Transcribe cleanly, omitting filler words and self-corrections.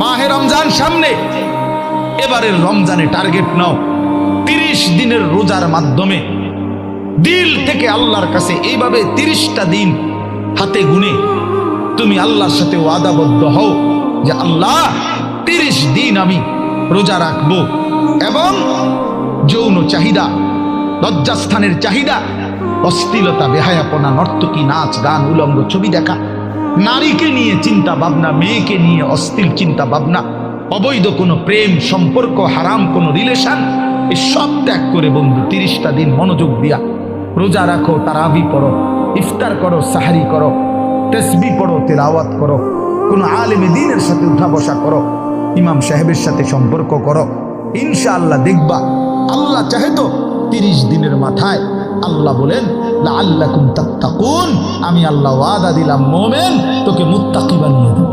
মাহে রমজান সামনে, এবারের রমজানে টার্গেট নাও 30 দিনের রোজার মাধ্যমে দিল থেকে আল্লাহর কাছে এইভাবে 30টা দিন হাতে গুনে তুমি আল্লাহর সাথে ওয়াদাবদ্ধ হও যে আল্লাহ 30 দিন আমি রোজা রাখবো। এবং যৌন চাহিদা, লজ্জাস্থানের চাহিদা, অশ্লীলতা, বেহায়াপনা, নর্তকী, নাচ গান, উলঙ্গ ছবি দেখা, নারীকে নিয়ে চিন্তা ভাবনা, মেয়েকে নিয়ে অশ্লীল চিন্তা ভাবনা, অবৈধ কোনো প্রেম সম্পর্ক, হারাম কোনো রিলেশন, এই সব ত্যাগ করে বন্ধু 30টা দিন মনোযোগ দিয়া রোজা রাখো, তারাবি পড়ো, ইফতার করো, সাহারি করো, তাসবিহ পড়ো, তেলাওয়াত করো, কোনো আলেমে দ্বীনের সাথে উঠা বসা করো, ইমাম সাহেবের সাথে সম্পর্ক করো। ইনশাআল্লাহ দেখবা আল্লাহ চাহে তো 30 দিনের মাথায় আল্লাহ বলেন লাআল্লাকুম তাত্তাকুন, আমি আল্লাহ ওয়াদা দিলাম মোমেন তোকে মুত্তাকি বানিয়ে দেব।